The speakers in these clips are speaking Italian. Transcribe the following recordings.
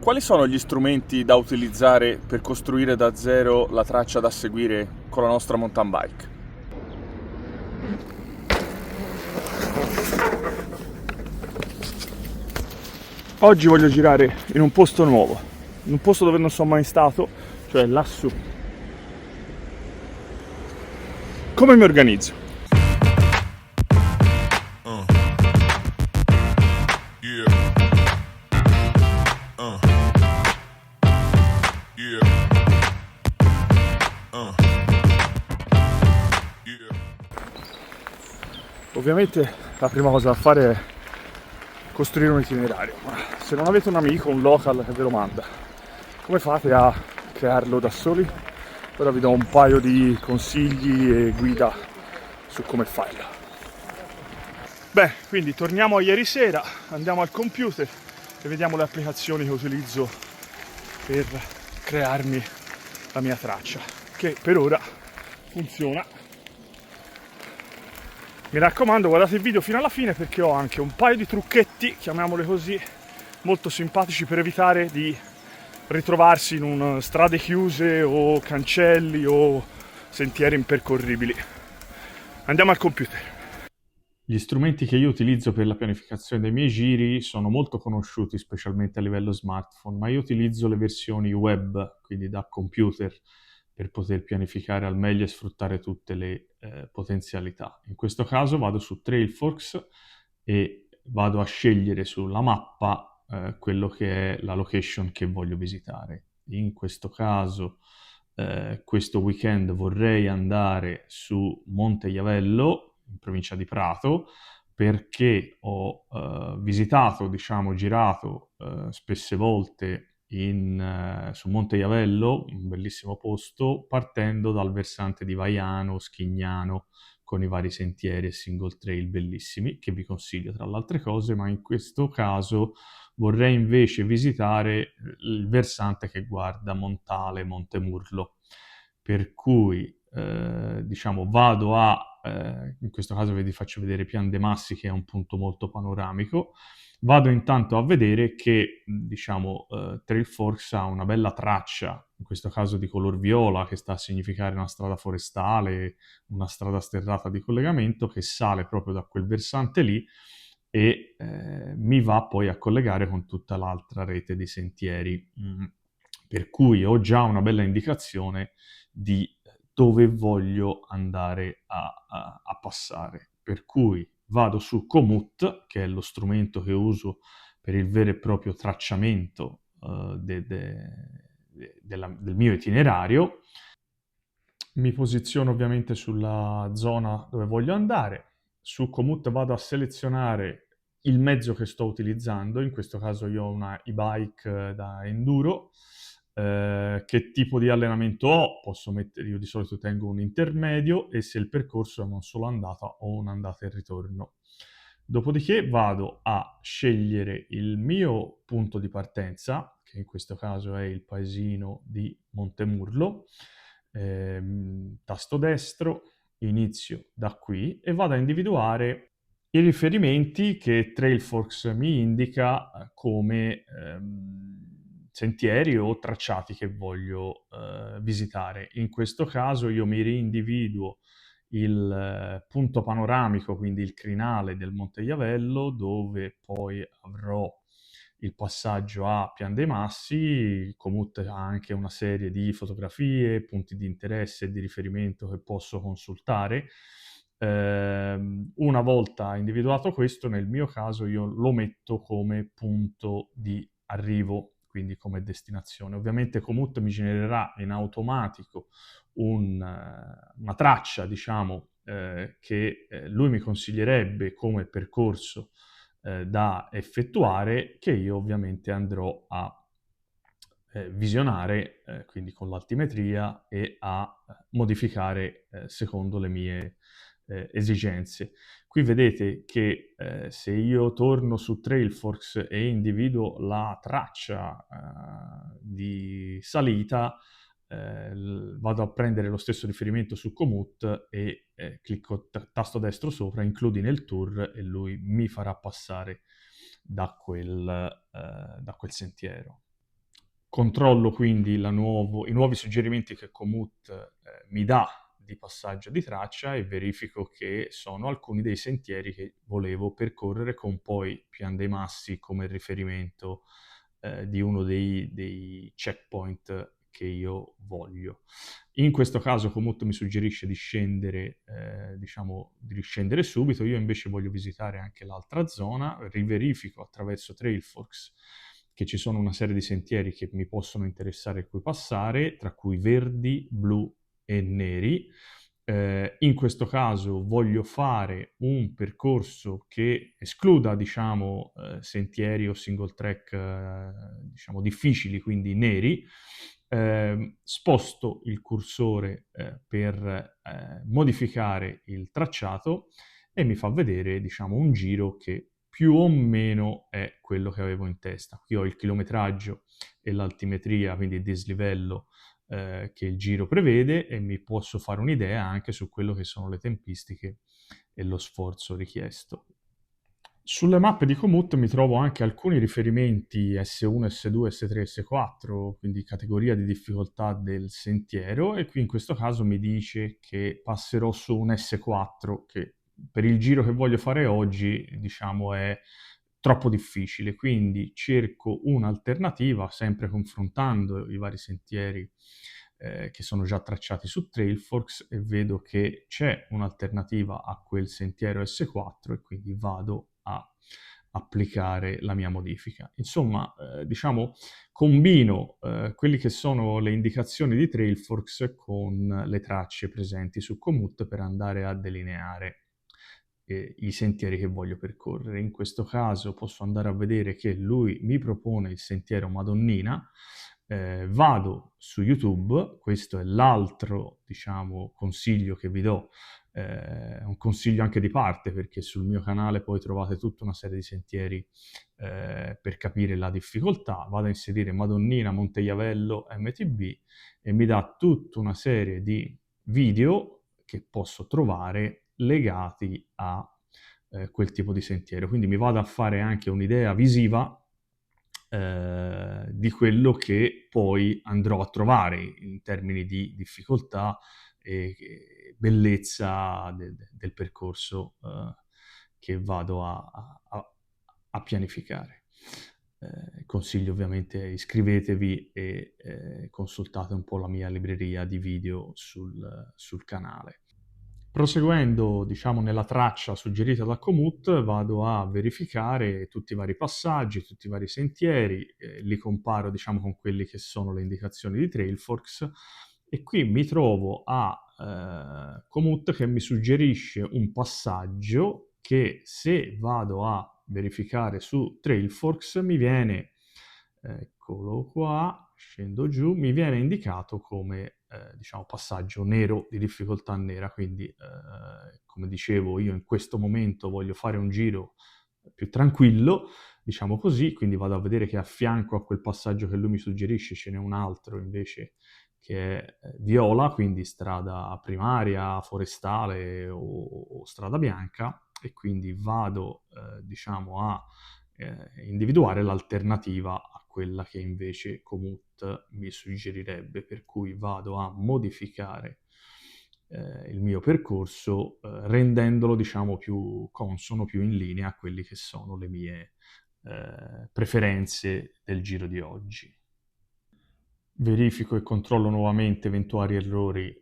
Quali sono gli strumenti da utilizzare per costruire da zero la traccia da seguire con la nostra mountain bike? Oggi voglio girare in un posto nuovo, in un posto dove non sono mai stato, cioè lassù. Come mi organizzo? Uh, yeah, uh, yeah, uh, yeah. Ovviamente la prima cosa da fare è costruire un itinerario, ma se non avete un amico, un local che ve lo manda, come fate a crearlo da soli? Ora vi do un paio di consigli e guida su come farlo. Beh, quindi torniamo a ieri sera, andiamo al computer e vediamo le applicazioni che utilizzo per crearmi la mia traccia, che per ora funziona. Mi raccomando, guardate il video fino alla fine perché ho anche un paio di trucchetti, chiamiamoli così, molto simpatici per evitare di ritrovarsi in strade chiuse o cancelli o sentieri impercorribili. Andiamo al computer. Gli strumenti che io utilizzo per la pianificazione dei miei giri sono molto conosciuti, specialmente a livello smartphone, ma io utilizzo le versioni web, quindi da computer, per poter pianificare al meglio e sfruttare tutte le potenzialità. In questo caso vado su Trailforks e vado a scegliere sulla mappa quello che è la location che voglio visitare. In questo caso, questo weekend vorrei andare su Monte Iavello, in provincia di Prato, perché ho visitato, diciamo, girato spesse volte su Monte Iavello, un bellissimo posto, partendo dal versante di Vaiano, Schignano, con i vari sentieri e single trail bellissimi, che vi consiglio tra le altre cose, ma in questo caso vorrei invece visitare il versante che guarda Montale, Montemurlo, per cui diciamo vado in questo caso vi faccio vedere Pian de Massi, che è un punto molto panoramico. Vado intanto a vedere che, diciamo, Trailforks ha una bella traccia, in questo caso di color viola, che sta a significare una strada forestale, una strada sterrata di collegamento, che sale proprio da quel versante lì e mi va poi a collegare con tutta l'altra rete di sentieri. Per cui ho già una bella indicazione di dove voglio andare a passare. Per cui vado su Komoot, che è lo strumento che uso per il vero e proprio tracciamento del mio itinerario. Mi posiziono ovviamente sulla zona dove voglio andare. Su Komoot vado a selezionare il mezzo che sto utilizzando, in questo caso io ho una e-bike da enduro. Che tipo di allenamento ho? Posso mettere, io di solito tengo un intermedio e se il percorso è una sola andata o un'andata e ritorno. Dopodiché vado a scegliere il mio punto di partenza, che in questo caso è il paesino di Montemurlo, tasto destro, inizio da qui e vado a individuare i riferimenti che Trailforks mi indica come sentieri o tracciati che voglio visitare. In questo caso io mi rindividuo il punto panoramico, quindi il crinale del Monte Iavello, dove poi avrò il passaggio a Pian dei Massi. Komoot ha anche una serie di fotografie, punti di interesse e di riferimento che posso consultare. Una volta individuato questo, nel mio caso io lo metto come punto di arrivo, quindi come destinazione. Ovviamente Komoot mi genererà in automatico una traccia, diciamo, che lui mi consiglierebbe come percorso da effettuare, che io ovviamente andrò a visionare, quindi con l'altimetria e a modificare secondo le mie esigenze. Qui vedete che se io torno su Trailforks e individuo la traccia di salita, vado a prendere lo stesso riferimento su Komoot e clicco tasto destro sopra, includi nel tour e lui mi farà passare da quel sentiero. controllo quindi i nuovi suggerimenti che Komoot mi dà di passaggio di traccia e verifico che sono alcuni dei sentieri che volevo percorrere con poi Pian dei Massi come riferimento di uno dei checkpoint che io voglio. In questo caso Komoot mi suggerisce di scendere, diciamo, di riscendere subito, io invece voglio visitare anche l'altra zona, riverifico attraverso Trailforks che ci sono una serie di sentieri che mi possono interessare e cui passare, tra cui verdi, blu e neri. In questo caso voglio fare un percorso che escluda, diciamo, sentieri o single track, diciamo, difficili, quindi neri. Sposto il cursore per modificare il tracciato e mi fa vedere, diciamo, un giro che più o meno è quello che avevo in testa. Qui ho il chilometraggio e l'altimetria, quindi il dislivello che il giro prevede e mi posso fare un'idea anche su quello che sono le tempistiche e lo sforzo richiesto. Sulle mappe di Komoot mi trovo anche alcuni riferimenti S1, S2, S3, S4, quindi categoria di difficoltà del sentiero, e qui in questo caso mi dice che passerò su un S4 che per il giro che voglio fare oggi, diciamo, è troppo difficile, quindi cerco un'alternativa, sempre confrontando i vari sentieri che sono già tracciati su Trailforks e vedo che c'è un'alternativa a quel sentiero S4 e quindi vado a applicare la mia modifica. Insomma, diciamo, combino quelle che sono le indicazioni di Trailforks con le tracce presenti su Komoot per andare a delineare i sentieri che voglio percorrere. In questo caso posso andare a vedere che lui mi propone il sentiero Madonnina, vado su YouTube, questo è l'altro, diciamo, consiglio che vi do, un consiglio anche di parte perché sul mio canale poi trovate tutta una serie di sentieri per capire la difficoltà. Vado a inserire Madonnina, Monte Iavello, MTB e mi dà tutta una serie di video che posso trovare legati a quel tipo di sentiero. Quindi mi vado a fare anche un'idea visiva di quello che poi andrò a trovare in termini di difficoltà e bellezza del percorso che vado a pianificare. Consiglio ovviamente iscrivetevi e consultate un po' la mia libreria di video sul canale. Proseguendo, diciamo, nella traccia suggerita da Komoot, vado a verificare tutti i vari passaggi, tutti i vari sentieri, li comparo, diciamo, con quelli che sono le indicazioni di Trailforks e qui mi trovo a Komoot che mi suggerisce un passaggio che se vado a verificare su Trailforks mi viene, eccolo qua, scendo giù, mi viene indicato come diciamo passaggio nero di difficoltà nera, quindi come dicevo io in questo momento voglio fare un giro più tranquillo, diciamo così, quindi vado a vedere che a fianco a quel passaggio che lui mi suggerisce ce n'è un altro invece che è viola, quindi strada primaria, forestale o strada bianca, e quindi vado diciamo a individuare l'alternativa a quella che invece Komoot mi suggerirebbe, per cui vado a modificare il mio percorso rendendolo, diciamo, più consono, più in linea a quelli che sono le mie preferenze del giro di oggi. Verifico e controllo nuovamente eventuali errori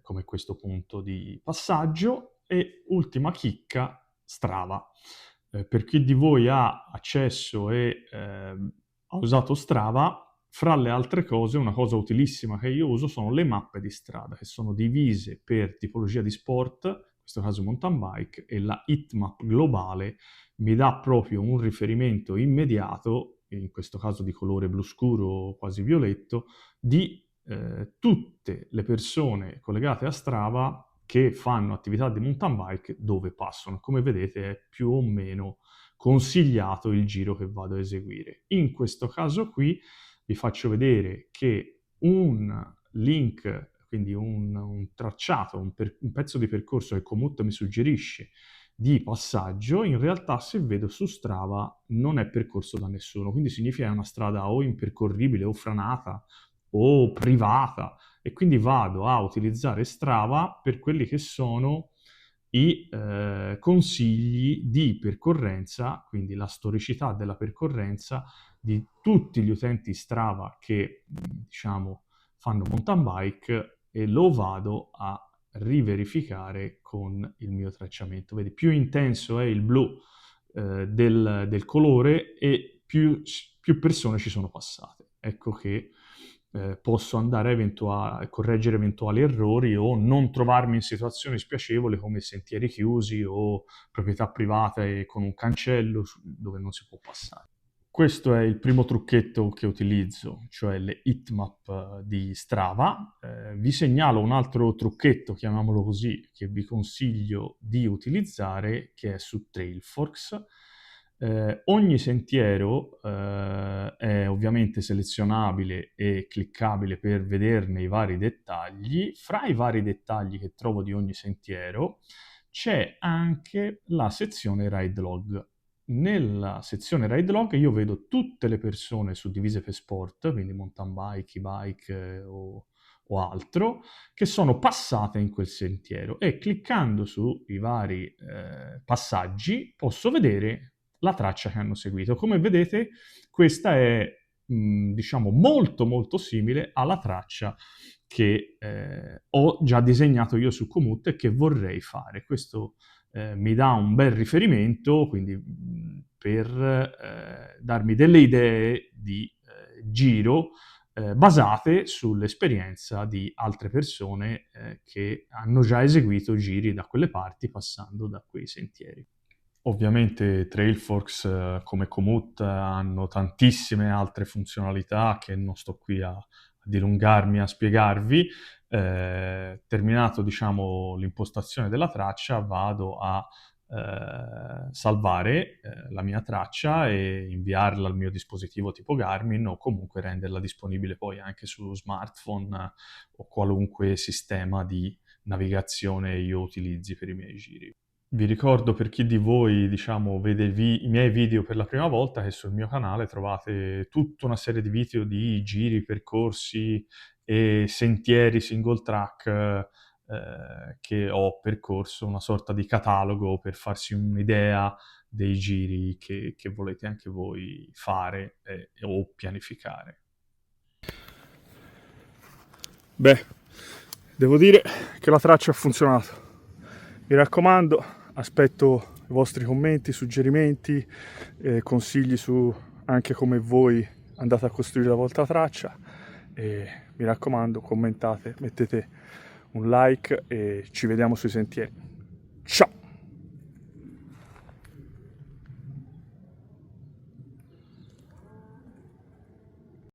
come questo punto di passaggio e ultima chicca, Strava. Per chi di voi ha accesso e ha usato Strava, fra le altre cose, una cosa utilissima che io uso sono le mappe di strada, che sono divise per tipologia di sport, in questo caso mountain bike, e la heatmap globale mi dà proprio un riferimento immediato, in questo caso di colore blu scuro, quasi violetto, di tutte le persone collegate a Strava che fanno attività di mountain bike dove passano. Come vedete è più o meno consigliato il giro che vado a eseguire. In questo caso qui vi faccio vedere che un link, quindi un tracciato, un pezzo di percorso che Komoot mi suggerisce di passaggio, in realtà se vedo su Strava non è percorso da nessuno, quindi significa che è una strada o impercorribile o franata o privata, e quindi vado a utilizzare Strava per quelli che sono i consigli di percorrenza, quindi la storicità della percorrenza di tutti gli utenti Strava che diciamo fanno mountain bike, e lo vado a riverificare con il mio tracciamento. Vedi, più intenso è il blu del colore e più persone ci sono passate. Ecco che posso andare a correggere eventuali errori o non trovarmi in situazioni spiacevoli come sentieri chiusi o proprietà private con un cancello dove non si può passare. Questo è il primo trucchetto che utilizzo, cioè le heatmap di Strava. Vi segnalo un altro trucchetto, chiamiamolo così, che vi consiglio di utilizzare, che è su Trailforks. Ogni sentiero è ovviamente selezionabile e cliccabile per vederne i vari dettagli. Fra i vari dettagli che trovo di ogni sentiero c'è anche la sezione Ride Log. Nella sezione Ride Log io vedo tutte le persone suddivise per sport, quindi mountain bike, e-bike o altro, che sono passate in quel sentiero, e cliccando sui vari passaggi posso vedere la traccia che hanno seguito. Come vedete, questa è diciamo molto molto simile alla traccia che ho già disegnato io su Komoot e che vorrei fare. Questo mi dà un bel riferimento, quindi per darmi delle idee di giro basate sull'esperienza di altre persone che hanno già eseguito giri da quelle parti passando da quei sentieri. Ovviamente Trailforks come Komoot hanno tantissime altre funzionalità che non sto qui a dilungarmi a spiegarvi. Terminato, diciamo, l'impostazione della traccia, vado a salvare la mia traccia e inviarla al mio dispositivo tipo Garmin, o comunque renderla disponibile poi anche su smartphone o qualunque sistema di navigazione io utilizzi per i miei giri. Vi ricordo, per chi di voi, diciamo, vede i miei video per la prima volta, che sul mio canale trovate tutta una serie di video di giri, percorsi e sentieri single track che ho percorso, una sorta di catalogo per farsi un'idea dei giri che volete anche voi fare o pianificare. Beh, devo dire che la traccia ha funzionato. Mi raccomando, aspetto i vostri commenti, suggerimenti, consigli su anche come voi andate a costruire la vostra traccia, e mi raccomando, commentate, mettete un like e ci vediamo sui sentieri. Ciao!